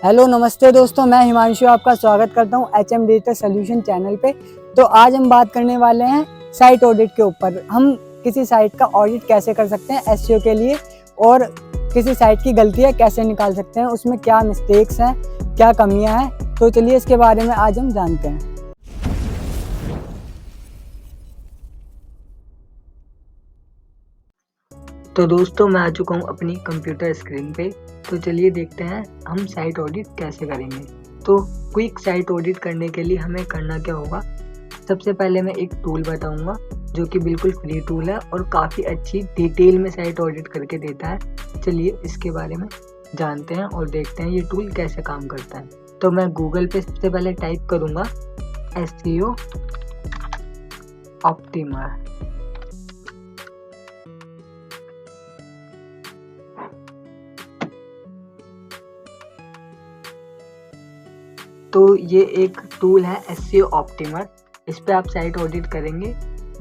Hello नमस्ते दोस्तों, मैं हिमांशु आपका स्वागत करता हूं HM डिजिटल सॉल्यूशन चैनल पे। तो आज हम बात करने वाले हैं साइट ऑडिट के ऊपर। हम किसी साइट का ऑडिट कैसे कर सकते हैं एसईओ के लिए, और किसी साइट की गलतियां कैसे निकाल सकते हैं, उसमें क्या मिस्टेक्स हैं, क्या कमियां हैं। तो चलिए इसके बारे में आज हम जानते हैं। तो दोस्तों, मैं आ चुका हूँ अपनी कंप्यूटर स्क्रीन पे। तो चलिए देखते हैं हम साइट ऑडिट कैसे करेंगे। तो क्विक साइट ऑडिट करने के लिए हमें करना क्या होगा। सबसे पहले मैं एक टूल बताऊंगा जो कि बिल्कुल फ्री टूल है और काफ़ी अच्छी डिटेल में साइट ऑडिट करके देता है। चलिए इसके बारे में जानते हैं और देखते हैं ये टूल कैसे काम करता है। तो मैं गूगल पे सबसे पहले टाइप करूँगा SEO ऑप्टिमर। तो ये एक टूल है SEO ऑप्टिमर। इस पे आप साइट ऑडिट करेंगे,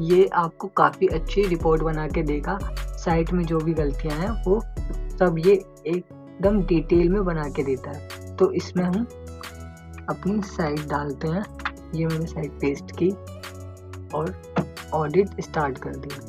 ये आपको काफ़ी अच्छी रिपोर्ट बना के देगा। साइट में जो भी गलतियां हैं वो सब ये एकदम डिटेल में बना के देता है। तो इसमें हम अपनी साइट डालते हैं। ये मैंने साइट पेस्ट की और ऑडिट स्टार्ट कर दिया।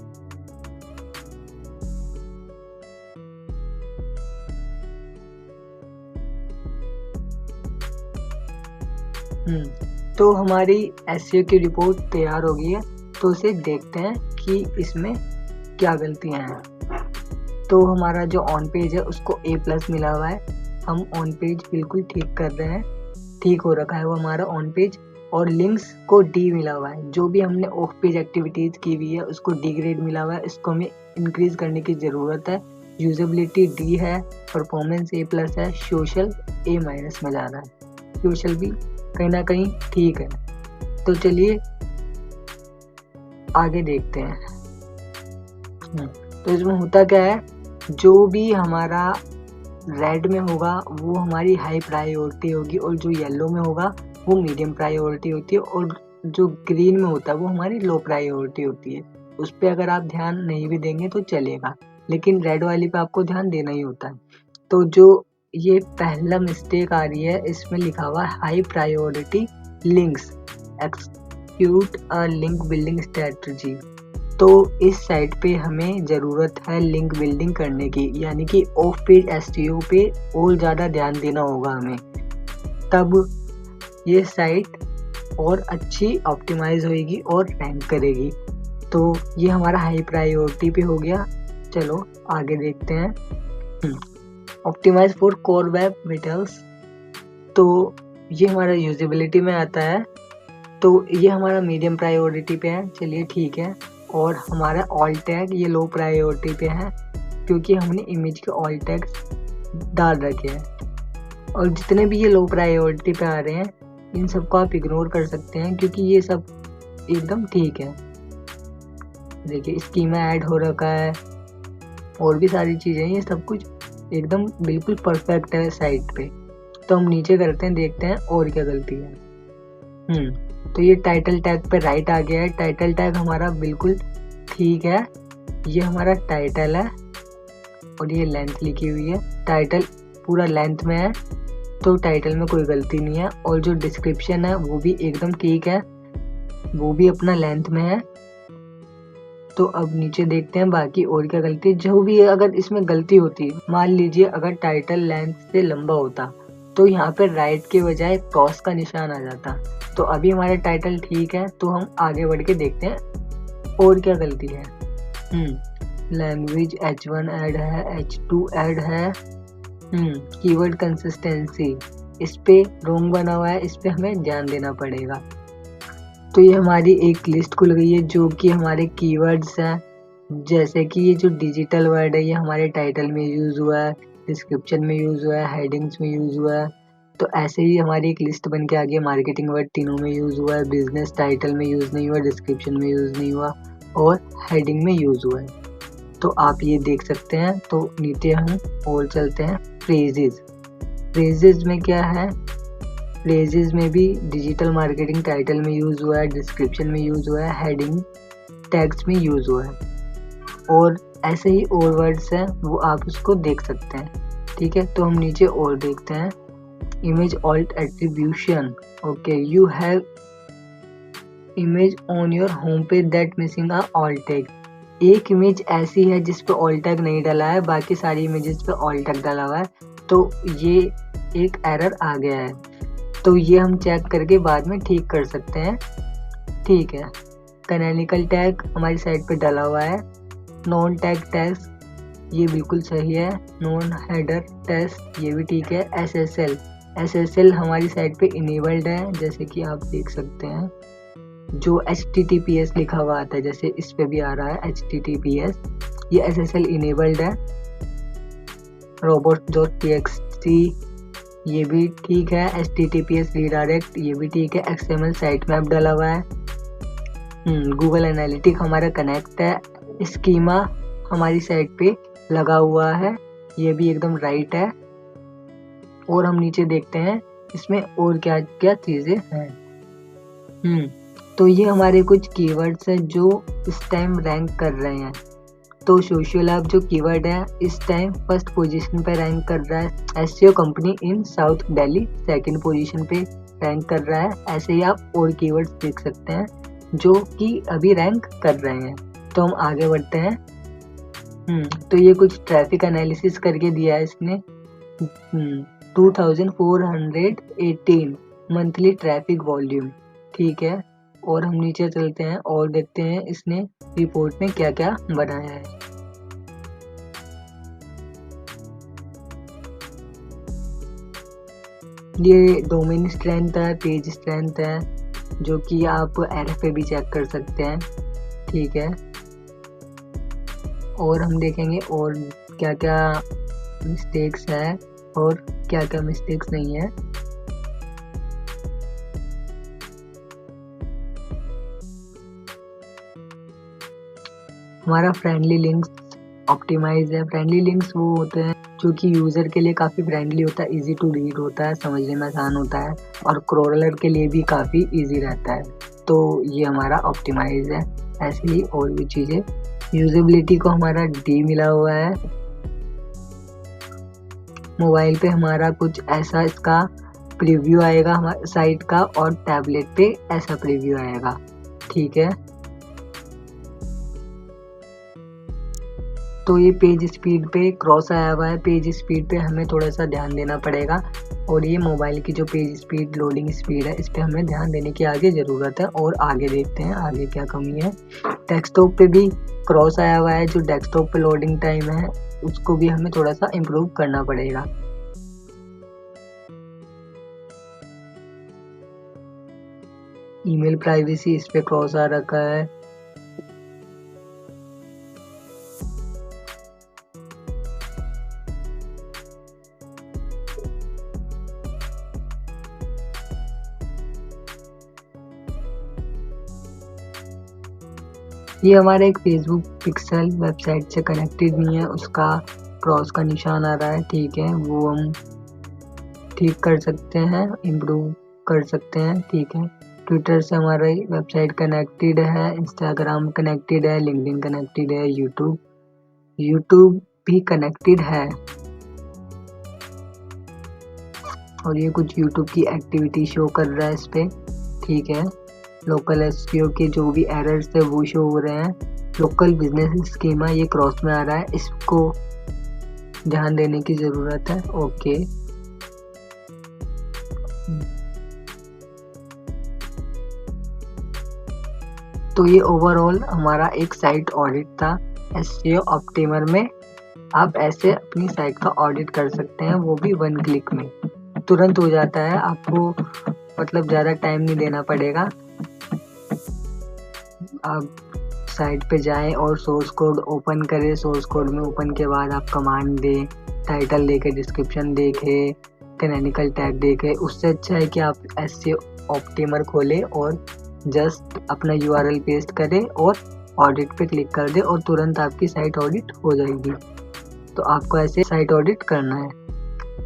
तो हमारी SEO की रिपोर्ट तैयार हो गई है। तो उसे देखते हैं कि इसमें क्या गलतियां हैं। तो हमारा जो ऑन पेज है उसको A+ मिला हुआ है। हम ऑन पेज बिल्कुल ठीक कर रहे हैं, ठीक हो रखा है वो हमारा ऑन पेज। और लिंक्स को D मिला हुआ है। जो भी हमने ऑफ पेज एक्टिविटीज की हुई है उसको D ग्रेड मिला हुआ है। इसको हमें इंक्रीज करने की ज़रूरत है। यूजेबिलिटी D है, परफॉर्मेंस A+ है, सोशल A- में जा रहा है। सोशल भी कहीं ना कहीं ठीक है। तो चलिए आगे देखते हैं। तो इसमें होता क्या है, जो भी हमारा रेड में होगा वो हमारी हाई प्रायोरिटी होगी, और जो येलो में होगा वो मीडियम प्रायोरिटी होती है, और जो ग्रीन में होता है वो हमारी लो प्रायोरिटी होती है। उस पर अगर आप ध्यान नहीं भी देंगे तो चलेगा, लेकिन रेड वाली पे आपको ध्यान देना ही होता है। तो जो ये पहला मिस्टेक आ रही है, इसमें लिखा हुआ है high priority links execute a link building strategy. तो इस साइट पे हमें ज़रूरत है लिंक बिल्डिंग करने की, यानी कि ऑफ पेज SEO पे और ज़्यादा ध्यान देना होगा हमें, तब ये साइट और अच्छी ऑप्टिमाइज होएगी और रैंक करेगी। तो ये हमारा हाई प्रायोरिटी पे हो गया। चलो आगे देखते हैं। ऑप्टिमाइज फॉर कोर वेब विटल्स, तो ये हमारा यूजेबिलिटी में आता है। तो ये हमारा मीडियम प्रायोरिटी पे है, चलिए ठीक है। और हमारा ऑल टैग ये लो प्रायोरिटी पे है, क्योंकि हमने इमेज के ऑल टैग्स डाल रखे हैं। और जितने भी ये लो प्रायोरिटी पे आ रहे हैं इन सबको आप इग्नोर कर सकते हैं, क्योंकि ये सब एकदम ठीक है। देखिए स्कीमा ऐड हो रखा है और भी सारी चीज़ें, ये सब कुछ एकदम बिल्कुल परफेक्ट है साइट पे। तो हम नीचे करते हैं, देखते हैं और क्या गलती है। तो ये टाइटल टैग पे राइट आ गया है। टाइटल टैग हमारा बिल्कुल ठीक है। ये हमारा टाइटल है और ये लेंथ लिखी हुई है। टाइटल पूरा लेंथ में है, तो टाइटल में कोई गलती नहीं है। और जो डिस्क्रिप्शन है वो भी एकदम ठीक है, वो भी अपना लेंथ में है। तो अब नीचे देखते हैं बाकी और क्या गलती जो भी है। अगर इसमें गलती होती, मान लीजिए अगर टाइटल लेंथ से लंबा होता तो यहाँ पर राइट के बजाय क्रॉस का निशान आ जाता। तो अभी हमारा टाइटल ठीक है, तो हम आगे बढ़ के देखते हैं और क्या गलती है। लैंग्वेज H1 ऐड है, H2 ऐड है। कीवर्ड कंसिस्टेंसी इस पे रोंग बना हुआ है, इस पे हमें ध्यान देना पड़ेगा। तो ये हमारी एक लिस्ट खुल गई है जो कि हमारे कीवर्ड्स हैं। जैसे कि ये जो डिजिटल वर्ड है ये हमारे टाइटल में यूज़ हुआ है, डिस्क्रिप्शन में यूज़ हुआ है, हेडिंग्स में यूज़ हुआ है। तो ऐसे ही हमारी एक लिस्ट बन के आ गई। मार्केटिंग वर्ड तीनों में यूज़ हुआ है, बिजनेस टाइटल में यूज़ नहीं हुआ, डिस्क्रिप्शन में यूज़ नहीं हुआ और हेडिंग में यूज़ हुआ है। तो आप ये देख सकते हैं। तो नीचे हम और चलते हैं। फ्रेजेज में क्या है, फ्रेजेज में भी डिजिटल मार्केटिंग टाइटल में यूज़ हुआ है, डिस्क्रिप्शन में यूज़ हुआ है, हेडिंग टैग्स में यूज़ हुआ है। और ऐसे ही और वर्ड्स हैं वो आप उसको देख सकते हैं। ठीक है, तो हम नीचे और देखते हैं। image alt attribution. Okay, you have image on your home page that missing a alt tag. एक इमेज ऐसी है जिस पे alt tag नहीं डला है, बाकी सारी इमेजेस पे alt tag डला हुआ है, तो ये एक एरर आ गया है। तो ये हम चेक करके बाद में ठीक कर सकते हैं। ठीक है, कैनोनिकल टैग हमारी साइट पे डला हुआ है। नॉन टैग टैग्स ये बिल्कुल सही है। नॉन हेडर टेस्ट ये भी ठीक है। SSL हमारी साइट पे इनेबल्ड है, जैसे कि आप देख सकते हैं। जो HTTPS लिखा हुआ आता है, जैसे इस पे भी आ रहा है HTTPS, ये SSL इनेबल्ड है। robots.txt ये भी ठीक है। HTTPS रीडायरेक्ट ये भी ठीक है। XML साइट मैप डाला हुआ है। गूगल एनालिटिक हमारा कनेक्ट है। स्कीमा हमारी साइट पे लगा हुआ है, ये भी एकदम राइट है। और हम नीचे देखते हैं इसमें और क्या क्या चीज़ें हैं। तो ये हमारे कुछ कीवर्ड्स हैं जो इस टाइम रैंक कर रहे हैं। तो सोशल ऐप जो कीवर्ड है इस टाइम फर्स्ट पोजीशन पे रैंक कर रहा है। SEO कंपनी इन साउथ दिल्ली सेकंड पोजीशन पे रैंक कर रहा है। ऐसे ही आप और कीवर्ड्स देख सकते हैं जो कि अभी रैंक कर रहे हैं। तो हम आगे बढ़ते हैं। तो ये कुछ ट्रैफिक एनालिसिस करके दिया है इसने। 2418 मंथली ट्रैफिक वॉल्यूम, ठीक है। और हम नीचे चलते हैं और देखते हैं इसने रिपोर्ट में क्या क्या बनाया है। ये डोमेन स्ट्रेंथ है, पेज स्ट्रेंथ है, जो कि आप RFA भी चेक कर सकते हैं, ठीक है। और हम देखेंगे और क्या क्या मिस्टेक्स है और क्या क्या मिस्टेक्स नहीं है। हमारा फ्रेंडली लिंक्स ऑप्टिमाइज है। फ्रेंडली लिंक्स वो होते हैं जो कि यूज़र के लिए काफ़ी फ्रेंडली होता है, इजी टू रीड होता है, समझने में आसान होता है और क्रॉलर के लिए भी काफ़ी इजी रहता है। तो ये हमारा ऑप्टिमाइज है। ऐसे ही और भी चीज़ें। यूजेबिलिटी को हमारा D मिला हुआ है। मोबाइल पे हमारा कुछ ऐसा इसका प्रीव्यू आएगा हमारे साइट का, और टैबलेट पे ऐसा प्रीव्यू आएगा, ठीक है। तो ये पेज स्पीड पे क्रॉस आया हुआ है। पेज स्पीड पे हमें थोड़ा सा ध्यान देना पड़ेगा, और ये मोबाइल की जो पेज स्पीड लोडिंग स्पीड है इस पे हमें ध्यान देने की आगे ज़रूरत है। और आगे देखते हैं आगे क्या कमी है। डेस्कटॉप पे भी क्रॉस आया हुआ है। जो डेस्कटॉप पे लोडिंग टाइम है उसको भी हमें थोड़ा सा इम्प्रूव करना पड़ेगा। ईमेल प्राइवेसी इस पे क्रॉस आ रखा है। ये हमारा एक फेसबुक पिक्सल वेबसाइट से कनेक्टेड नहीं है, उसका क्रॉस का निशान आ रहा है, ठीक है। वो हम ठीक कर सकते हैं, इम्प्रूव कर सकते हैं, ठीक है। ट्विटर से हमारा वेबसाइट कनेक्टेड है, इंस्टाग्राम कनेक्टेड है, लिंक्डइन कनेक्टेड है, यूट्यूब भी कनेक्टेड है। और ये कुछ यूट्यूब की एक्टिविटी शो कर रहा है इस पे, ठीक है। लोकल SEO के जो भी एरर्स थे वो शो हो रहे हैं। लोकल बिजनेस स्कीमा ये क्रॉस में आ रहा है, इसको ध्यान देने की ज़रूरत है, ओके। तो ये ओवरऑल हमारा एक साइट ऑडिट था SEO ऑप्टिमर में। आप ऐसे अपनी साइट का ऑडिट कर सकते हैं, वो भी 1 क्लिक में तुरंत हो जाता है। आपको मतलब ज़्यादा टाइम नहीं देना पड़ेगा। आप साइट पे जाएं और सोर्स कोड ओपन करें। सोर्स कोड में ओपन के बाद आप कमांड दें, टाइटल देके डिस्क्रिप्शन देखें, कैनोनिकल टैग देखें। उससे अच्छा है कि आप SEO ऑप्टिमर खोलें और जस्ट अपना URL पेस्ट करें और ऑडिट पे क्लिक कर दें और तुरंत आपकी साइट ऑडिट हो जाएगी। तो आपको ऐसे साइट ऑडिट करना है।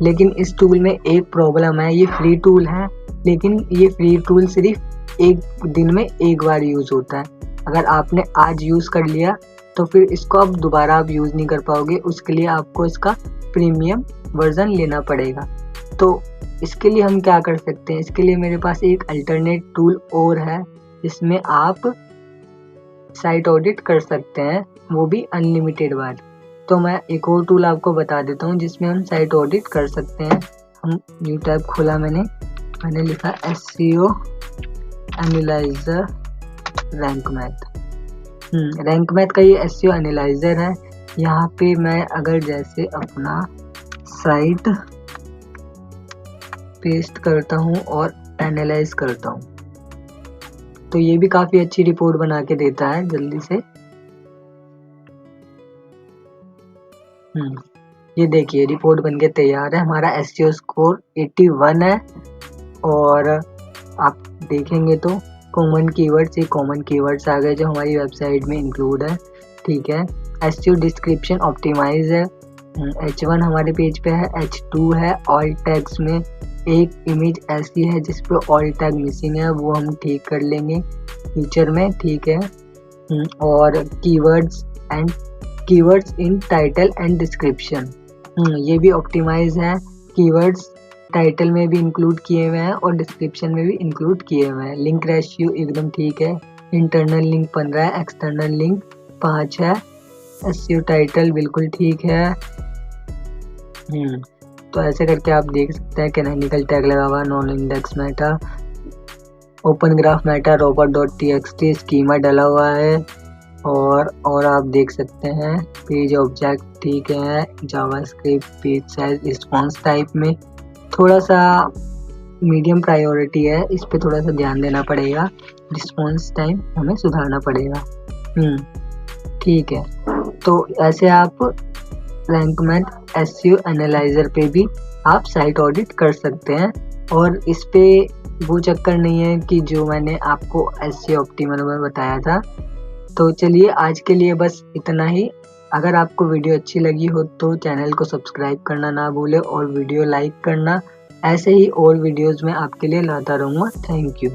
लेकिन इस टूल में एक प्रॉब्लम है, ये फ्री टूल है, लेकिन ये फ्री टूल सिर्फ एक दिन में एक बार यूज़ होता है। अगर आपने आज यूज़ कर लिया तो फिर इसको अब दोबारा आप यूज़ नहीं कर पाओगे। उसके लिए आपको इसका प्रीमियम वर्जन लेना पड़ेगा। तो इसके लिए हम क्या कर सकते हैं, इसके लिए मेरे पास एक अल्टरनेट टूल और है जिसमें आप साइट ऑडिट कर सकते हैं, वो भी अनलिमिटेड बार। तो मैं एक और टूल आपको बता देता हूँ जिसमें हम साइट ऑडिट कर सकते हैं। हम न्यू टैब खोला, मैंने लिखा SEO analyser rank math. Rank math का ये SEO एनालाइजर है। यहाँ पे मैं अगर जैसे अपना साइट पेस्ट करता हूँ और एनालाइज करता हूँ तो ये भी काफ़ी अच्छी रिपोर्ट बना के देता है जल्दी से। ये देखिए रिपोर्ट बन के तैयार है। हमारा SEO स्कोर 81 है और आप देखेंगे तो कॉमन कीवर्ड्स, ये कॉमन कीवर्ड्स आ गए जो हमारी वेबसाइट में इंक्लूड है। ठीक है, SEO डिस्क्रिप्शन ऑप्टिमाइज है। H1 हमारे पेज पे है, H2 है। ऑल टैग्स में एक इमेज ऐसी है जिस पे ऑल टैग मिसिंग है, वो हम ठीक कर लेंगे फ्यूचर में। ठीक है, और keywords in title and description, ये भी ऑप्टिमाइज है। कीवर्ड्स टाइटल में भी इंक्लूड किए हुए हैं और डिस्क्रिप्शन में भी इंक्लूड किए हुए हैं। लिंक रेशियो एकदम ठीक है। इंटरनल लिंक 15 है, एक्सटर्नल लिंक 5 है। SEO टाइटल बिल्कुल ठीक है। तो ऐसे करके आप देख सकते हैं कैनोनिकल टैग लगा हुआ, non index Meta, open graph Meta, robot.txt schema डला हुआ है। और आप देख सकते हैं पेज ऑब्जेक्ट ठीक है। JavaScript, page size, response type में थोड़ा सा मीडियम प्रायोरिटी है, इस पे थोड़ा सा ध्यान देना पड़ेगा। रिस्पॉन्स टाइम हमें सुधारना पड़ेगा। ठीक है, तो ऐसे आप रैंक मैथ SEO एनालाइजर पे भी आप साइट ऑडिट कर सकते हैं। और इस पे वो चक्कर नहीं है कि जो मैंने आपको SEO ऑप्टिमल में बताया था। तो चलिए आज के लिए बस इतना ही। अगर आपको वीडियो अच्छी लगी हो तो चैनल को सब्सक्राइब करना ना भूलें और वीडियो लाइक करना। ऐसे ही और वीडियोस मैं आपके लिए लाता रहूँगा। Thank you.